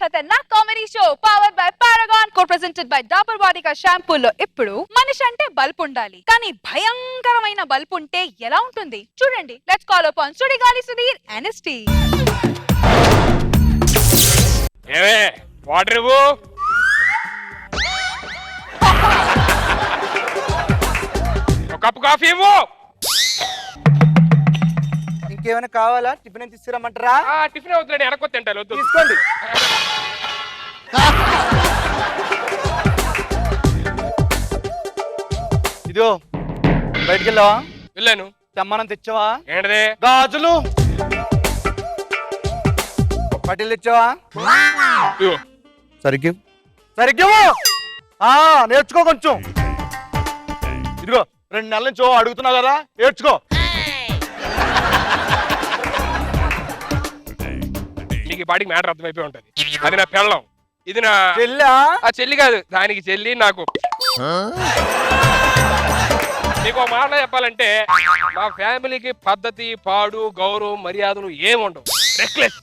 Khatarnak comedy show powered by Paragon co presented by Dabur బాడీకా షాంపూలో ఇప్పుడు మనిషి అంటే బల్బ్ ఉండాలి కానీ భయంకరమైన బల్బ్ ఉంటే ఎలా ఉంటుంది చూడండి. Let's call upon Sudigali Sudheer NST. ఏవే వాటర్ ఇవ్వు. ఒక కప్పు కాఫీ ఇవ్వు. ఇంకేమైనా కావాలా? టిఫిన్ ఏం తీసుకురమ్మంటారా? టిఫిన్ అవుతుంది, ఎనకొ తింటాను. తీసుకోండి. ఇదో బయటికి వెళ్ళావా? వెళ్ళాను. తెమ్మనం తెచ్చావా? ఏంటది? గాజులు పట్టీలు తెచ్చావా? సరిగ్గా సరిగ్గా నేర్చుకో కొంచెం. ఇదిగో 2 నెలల నుంచి అడుగుతున్నావు కదా, నేర్చుకో. నీకు ఈ పాటికి మ్యాటర్ అర్థమైపోయి ఉంటది. అది నా పెళ్ళం, ఇది నా చెల్లా. ఆ చెల్లి కాదు, దానికి చెల్లి నాకు. నీకు ఒక మాట చెప్పాలంటే మా ఫ్యామిలీకి పద్ధతి పాడు గౌరవం మర్యాదలు ఏముండవు. రెక్లెస్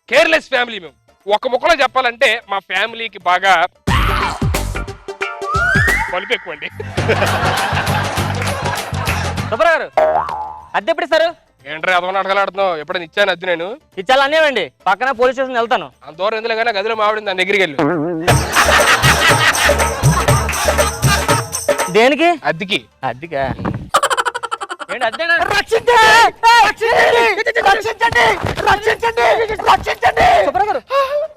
కేర్లెస్ ఫ్యామిలీ మేము. ఒక ముక్కలో చెప్పాలంటే మా ఫ్యామిలీకి బాగా పలుపు ఎక్కువండి. సుబ్బారావు గారు అద్దె ఎప్పుడు ఇస్తారు? ఏంట్రా అదొక నాటకాలు ఆడుతున్నావు? ఎప్పుడైనా ఇచ్చాను అద్దె? నేను ఇచ్చాలి అన్నేవండి, పక్కన పోలీస్ స్టేషన్ వెళ్తాను. అంత దూరం ఎందులో కానీ గదిలో మావిడింది, దాని దగ్గరికి వెళ్ళు. దేనికి? అద్దెకి. అద్దెకా? ఏంటి అద్దెనా? సుబ్బారావు గారు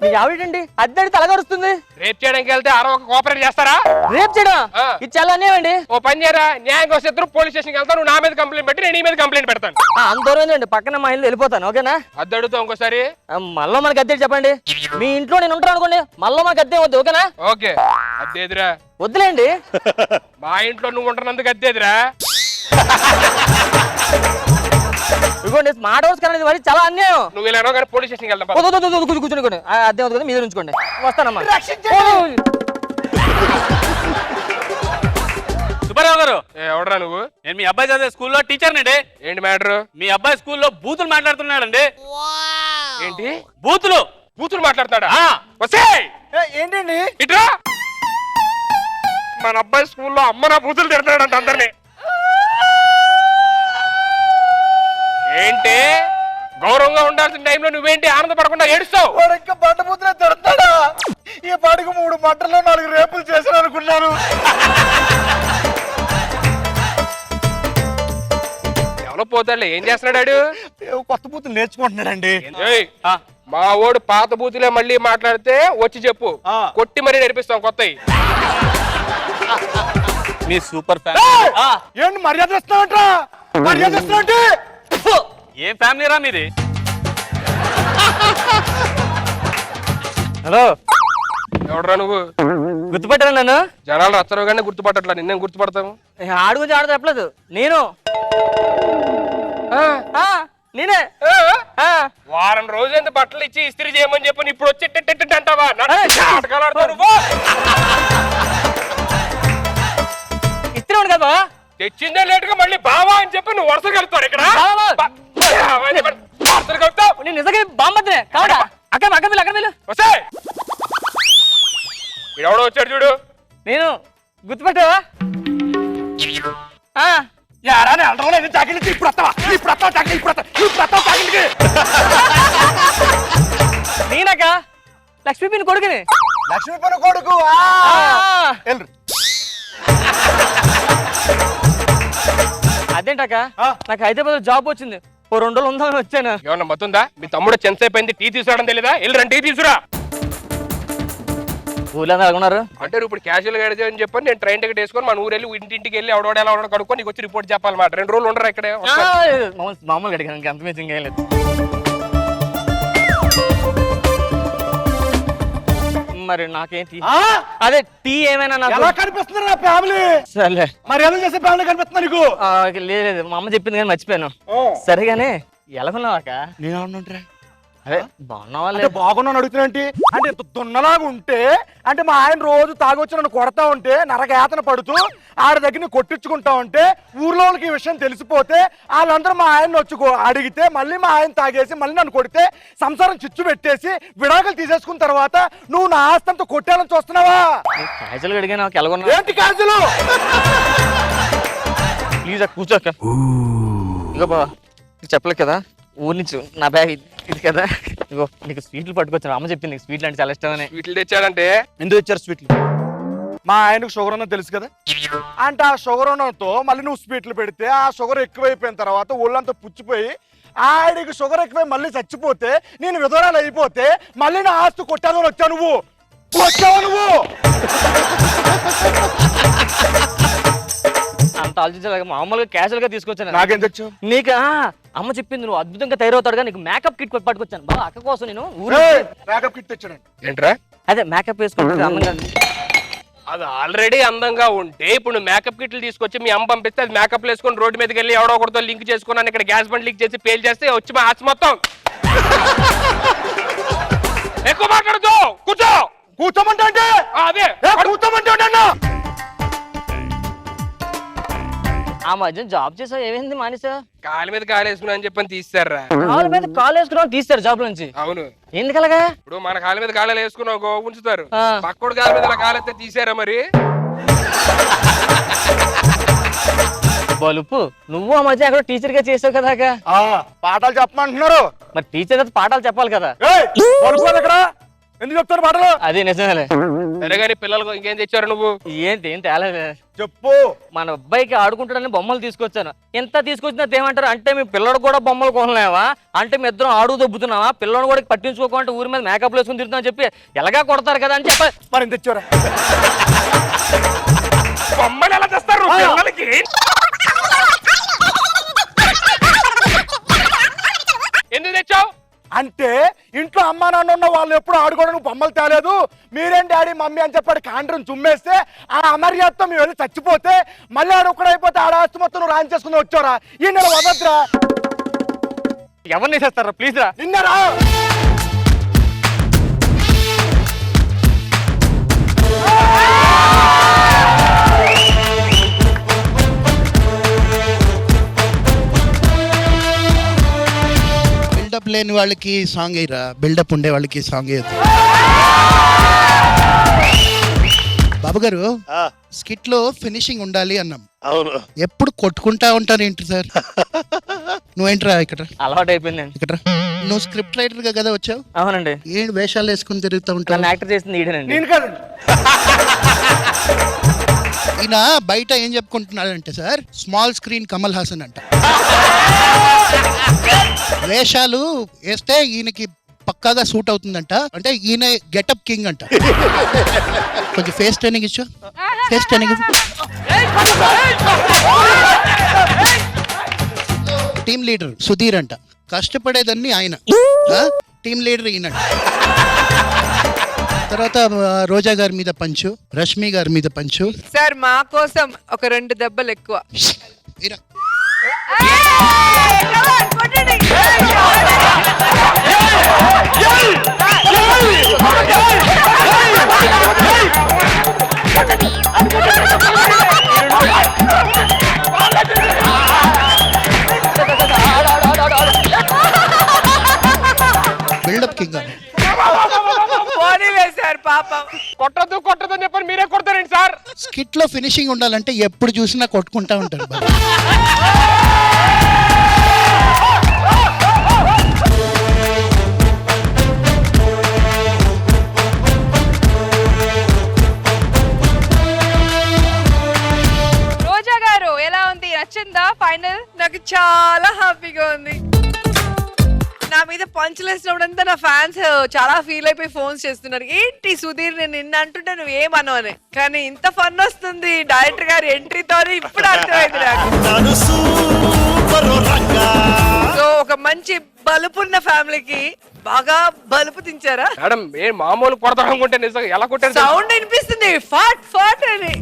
మీ ఆవిడండి అద్దె అడిగితే అలగరుస్తుంది. రేప్ చేయడానికి వెళ్తే ఒక కోఆపరేట్ చేస్తారా? రేపు చేయడం ఇచ్చాలి అన్నేవండి. ఓ పని చేయరా, న్యాయంగా వస్తే ఇద్దరు పోలీస్ స్టేషన్కి వెళ్తాను. నువ్వు నా మీద కంప్లైంట్ పెట్టి నేను నీ మీద కంప్లైంట్ పెడతాను. అంత దూరం అండి, పక్కన మా ఇల్లు వెళ్ళిపోతాను. ఓకేనా? అద్దె అడుగుతావు ఇంకోసారి. మళ్ళీ మనకి అద్దె చెప్పండి. మీ ఇంట్లో నేను ఉంటాను అనుకోండి, మళ్ళీ మనకు అద్దె వద్దు. ఓకేనా? ఓకే. అద్దె ఎదురా? వద్దులేండి. మా ఇంట్లో నువ్వు ఉంటున్నందుకు అద్దె ఎదురా? ఇదిగోండి స్మార్ట్ హౌస్ కన్నా మరి చాలా అన్యాయం. నువ్వు ఇలా కానీ పోలీస్ స్టేషన్కి వెళ్తాం. కూర్చోండి, అద్దె వద్దు కదా, మీద ఉంచుకోండి. వస్తానమ్మా. సుబ్బారావు గారు, ఎవడరా నువ్వు? నేను మీ అబ్బాయి చదివే స్కూల్లో టీచర్నండి. ఏంటి మ్యాటర్? మీ అబ్బాయి స్కూల్లో బూతులు మాట్లాడుతున్నాడండి. ఏంటి బూతులు? బూతులు మాట్లాడతాడా? ఏంటండి ఇట్రా. మన అబ్బాయి స్కూల్లో అమ్మ నా బూతులు తిడతాడంట అందరినీ. ఏంటి గౌరవంగా ఉండాల్సిన టైంలో నువ్వేంటి ఆనందపడకుండా ఏడుస్తావు? ఇంకా బండ బూతులే తిడతాడా? ఈ పాటికి 3 మటర్లు 4 రేపులు చేశాను అనుకున్నాను. ఎవరో పోతాడులే. ఏం చేస్తున్నాడు? కొత్త బూతులు నేర్చుకుంటున్నాడండి. మా ఓడు పాత బూతులే మళ్ళీ మాట్లాడితే వచ్చి చెప్పు, కొట్టి మరీ నేర్పిస్తాం కొత్తవి. మీ సూపర్ ఏంటి మర్యాద ఇస్తున్నావంటా? మర్యాద ఇస్తున్నావంటే ఏం ఫ్యామిలీ రా మీది? హలో, ఎవడరా నువ్వు? గుర్తుపట్టాను నన్ను. జనాలు రచ్చరు కానీ గుర్తుపట్టట్లా, నిన్నేం గుర్తుపడతాము? ఆడు గురించి ఆడు చెప్పలేదు. నేను నేనే. వారం రోజులైంది బట్టలు ఇచ్చి ఇస్త్రీ చేయమని చెప్పి ఇప్పుడు వచ్చి అంటావా? నాటకాలు ఆడతావు నువ్వు. ఇస్తున్నాడు కదా, తెచ్చిందే లేటుగా మళ్ళీ బావా అని చెప్పి నువ్వు వరుస కలుపుతావు ఇక్కడ. వరుసలు కలుపుతావు. నేను నిజంగా బామ్మద్దే కావడా? అక్కడ అక్కడ వీళ్ళు, అక్కడ వీళ్ళు. వస్తాయి. ఎవడో వచ్చాడు చూడు. నేను గుర్తుపెట్టావా? నేనక్క లక్ష్మీపిన్ కొడుకుని. లక్ష్మీపన కొడుకు. అదేంటక్క, నాకు హైదరాబాద్ జాబ్ వచ్చింది. 2 రోజులు ఉందామని వచ్చాను. ఏమన్నా మతుందా? మీ తమ్ముడు చెంతసేపు అయింది, టీ తీసుకురావడం తెలీదా? వెళ్ళి టీ తీసుకురా. ఊళ్ళో అనుకున్నారు అంటే ఇప్పుడు క్యాజువల్ గా అని చెప్పని నేను ట్రైన్ టికెట్ వేసుకొని మన ఊరు వెళ్ళి ఇంటింటికి వెళ్ళి ఎవడోడు ఎలా ఉండడం కడుక్కొని నీకు వచ్చి రిపోర్ట్ చెప్పాలన్నమాట. 2 రోజులు ఉండరు ఇక్కడే. మామూలుగా అడిగాను, అంత మించి ఏం లేదు. మరి నాకేంటి అదే టీ ఏమైనా నాకు కనిపిస్తున్నారు నా ఫ్యామిలీ. సరే మర్యాద చేసే ఫ్యామిలీ కనిపిస్తున్నా నీకు? లేదు, మా అమ్మ చెప్పింది కానీ మర్చిపోయాను. సరేగానే ఎలాగున్నావాక? నేనేమన్నా అదే బాగున్నా అంటే వాళ్ళే. బాగున్నాను అడుగుతున్నా అంటే ఇంత దున్నలాగా ఉంటే అంటే మా ఆయన రోజు తాగొచ్చి నన్ను కొడతా ఉంటే నరకయాతన పడుతూ ఆడ దగ్గర కొట్టించుకుంటా ఉంటే ఊర్లో వాళ్ళకి ఈ విషయం తెలిసిపోతే వాళ్ళందరూ మా ఆయన వచ్చి అడిగితే మళ్ళీ మా ఆయన తాగేసి మళ్ళీ నన్ను కొడితే సంసారం చిచ్చు పెట్టేసి విడాకులు తీసేసుకున్న తర్వాత నువ్వు నా ఆస్తంతో కొట్టేయాలని చూస్తున్నావా? క్యాజువల్ గా అడిగా నాకు ఎలాగొన్నా ఏంటి కాజులు? ప్లీజ్ కూర్చోక. ఇగో బావా నీకు చెప్పలేదు కదా ఊరి నుంచి నా బ్యాగ్ ఇది కదా. ఇగో నీకు స్వీట్లు పట్టుకొచ్చాను. అమ్మ చెప్పింది నీకు స్వీట్లు అంటే చాలా ఇష్టమని. వీటిని తెచ్చాడంటే ఎందుకు ఇచ్చారు స్వీట్లు? మా ఆయనకు షుగర్ ఉన్నది తెలుసు కదా, అంటే ఆ షుగర్ ఉన్నతో మళ్ళీ నువ్వు స్వీట్లు పెడితే ఆ షుగర్ ఎక్కువైపోయిన తర్వాత ఒళ్ళంతా పుచ్చిపోయి ఆడికి షుగర్ ఎక్కువై మళ్ళీ చచ్చిపోతే నేను విధవరాలు అయిపోతే మళ్ళీ నా ఆస్తి కొట్టాను అని వచ్చావు నువ్వు. వచ్చావు నువ్వు. అంత ఆలోచించలేక మామూలుగా క్యాజువల్ గా తీసుకొచ్చాను. నాకేం తెచ్చావు? నీకు అమ్మ చెప్పింది నువ్వు అద్భుతంగా తయారవుతాడుగా నీకు మేకప్ కిట్ పట్టుకొచ్చాను బాబా అక్క కోసం. నేను మేకప్ కిట్ తెచ్చాడండి. ఏంట్రా అదే మేకప్ వేసుకుంటే అందంగా. అది ఆల్రెడీ అందంగా ఉంటే ఇప్పుడు నువ్వు మేకప్ కిట్లు తీసుకొచ్చి మీ అమ్మ పంపిస్తే అది మేకప్ వేసుకొని రోడ్డు మీదకి వెళ్ళి ఎవడో ఒకరితో లింక్ చేసుకున్నాను ఇక్కడ గ్యాస్ బండ్ లీక్ చేసి పేల్ చేస్తే వచ్చి మా ఆస్తి మొత్తం. ఎక్కువ మాట్లాడుతూ కూర్చో. కూర్చోమంటే అంటే అదే కూర్చోమంటే అన్నా ఆ మధ్య జాబ్ చేసావు ఏమైంది మానేసా? కాలు మీద కాలు వేసుకున్నా అని చెప్పని తీస్తారా? కాళ్ళ మీద కాలు వేసుకున్నావు తీస్తారు జాబ్ నుంచి. అవును. ఎందుకలాగా? ఇప్పుడు మన కాలు మీద కాళ్ళు వేసుకున్నావు ఉంచుతారు, ఆ. పక్కోడు కాలు మీద కాలెత్తే తీసారా మరి? బలుపు నువ్వు ఆ మధ్య అక్కడ టీచర్ గా చేసావు కదా. పాఠాలు చెప్పమంటున్నారు. మరి టీచర్ అయితే పాఠాలు చెప్పాలి కదా. ఇక్కడ ఎందుకు చెప్తారు పాటలు? అదే నిజమేలే. సరే కానీ పిల్లలకు ఇంకేం తెచ్చారు నువ్వు? ఏం తేలేదు. చెప్పు. మన అబ్బాయికి ఆడుకుంటాడని బొమ్మలు తీసుకొచ్చాను. ఎంత తీసుకొచ్చినా ఏమంటారు అంటే మీ పిల్లడు కూడా బొమ్మలు కొనలేవా అంటే మీ ఇద్దరం ఆడు దొబ్బుతున్నావా పిల్లడు కూడా పట్టించుకోకుంటే ఊరి మీద మేకప్ వేసుకుని తిరుగుతున్నా చెప్పి ఎలాగా కొడతారు కదా అని చెప్ప. మరి ఎంత తెచ్చారా? బొమ్మలు ఎలా తెస్తారు పిల్లలకి? ఎందుకు తెచ్చావు? అంటే ఇంట్లో అమ్మా నాన్న ఉన్న వాళ్ళు ఎప్పుడు ఆడుకోవడానికి బొమ్మలు తేలేదు, మీరేం డాడీ మమ్మీ అని చెప్పాడు కాండ్రం చుమ్మేస్తే ఆ అమర్యాదతో మేము వెళ్ళి చచ్చిపోతే మళ్ళీ ఆడొక్కడు అయిపోతే ఆడ ఆస్తి మొత్తం నువ్వు రాన్ చేసుకుని వచ్చారా? ఈ నెల వదద్రా. ఎవరిని చేస్తారా ప్లీజ్ రా. నిన్నరా బిల్డప్ లేని వాళ్ళకి సాంగ్ అయ్యరా, బిల్డప్ ఉండే వాళ్ళకి సాంగ్ అయ్యదు. బాబు గారు స్కిట్ లో ఫినిషింగ్ ఉండాలి అన్నాం. అవును. ఎప్పుడు కొట్టుకుంటా ఉంటారు ఏంటి సార్? నువ్వేంట్రా ఇక్కడ? అలవాటు అయిపోయిందండి. ఇక్కడ నువ్వు స్క్రిప్ట్ రైటర్ గా కదా వచ్చావు? అవునండి. ఏంటి వేషాలు వేసుకుని తిరుగుతూ ఉంటావు? నన్ను యాక్టర్ చేసింది ఈడనండి. నేను కాదండి. ఈయన బయట ఏం చెప్పుకుంటున్నాడంటే sir small screen Kamal Haasan అంట. వేషాలు వేస్తే ఈయనకి పక్కాగా సూట్ అవుతుందంట. అంటే ఈయన గెటప్ కింగ్ అంట. కొంచెం ఫేస్ ట్రైనింగ్ ఇచ్చు. Face training. Team leader Sudheer అంట. కష్టపడేదన్నీ ఆయన, టీమ్ లీడర్ ఈయన. తర్వాత రోజా గారి మీద పంచు, రష్మి గారి మీద పంచు. సార్ మా కోసం ఒక 2 దెబ్బలు ఎక్కువ. ఈరా. బిల్డప్ కింగ్ అని. పోనీలే సార్ పాపం. కొట్టద్దు అని చెప్పని మీరే కొడతారండి సార్? స్కిట్ లో ఫినిషింగ్ ఉండాలంటే ఎప్పుడు చూసినా కొట్టుకుంటా ఉంటారు బాబు. రోజా గారు ఎలా ఉంది? నచ్చిందా ఫైనల్? నాకు చాలా హ్యాపీగా ఉంది. నా మీద పంచులు వేసినప్పుడంతా నా ఫ్యాన్స్ చాలా ఫీల్ అయిపోయి ఫోన్స్ చేస్తున్నారు, ఏంటి సుధీర్ నేను నిన్న అంటుంటే నువ్వు ఏమను అని. కానీ ఇంత ఫన్ వస్తుంది డైరెక్టర్ గారి ఎంట్రీతో ఇప్పుడు అర్థమైంది నాకు. సో ఒక మంచి బలుపున్న ఫ్యామిలీకి బాగా బలుపు తించారా మేడం? ఏ మామూలు కొడతాం అనుకుంటే నిజంగా ఎలా కొట్టారు? సౌండ్ వినిపిస్తుంది ఫాట్ ఫాట్ అని.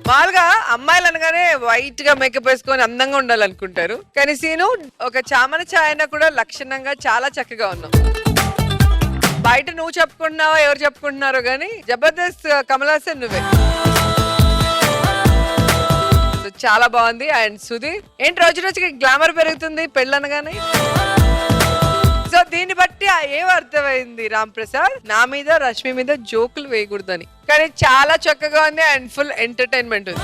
మామూలుగా అమ్మాయిలు అనగానే వైట్ గా మేకప్ వేసుకొని అందంగా ఉండాలనుకుంటారు, కానీ సీను ఒక చామన ఛాయన కూడా లక్షణంగా చాలా చక్కగా ఉన్నావు. బయట నువ్వు చెప్పుకుంటున్నావా ఎవరు చెప్పుకుంటున్నారో కానీ జబర్దస్త్ కమల్ హాసన్ నువ్వే. So, చాలా బాగుంది. అండ్ సుధీర్ ఏంటి రోజు రోజుకి గ్లామర్ పెరుగుతుంది పెళ్ళనగానే. సో దీన్ని బట్టి ఏం అర్థమైంది రామ్ ప్రసాద్, నా మీద రష్మి మీద జోకులు వేయకూడదని. కానీ చాలా చక్కగా ఉంది అండ్ ఫుల్ ఎంటర్టైన్మెంట్ ఉంది.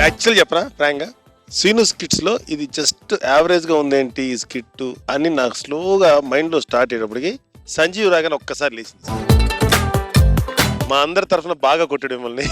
యాక్చువల్ చెప్పరా ఫ్రాంక్గా, సీను స్కిట్స్ లో ఇది జస్ట్ యావరేజ్ గా ఉందేంటి ఈ స్కిట్ అని నాకు స్లోగా మైండ్ లో స్టార్ట్ అయ్యేటప్పటికి సంజీవ్ రాగానే ఒక్కసారి లేచింది. మా అందరి తరఫున బాగా కొట్టాడు మిమ్మల్ని.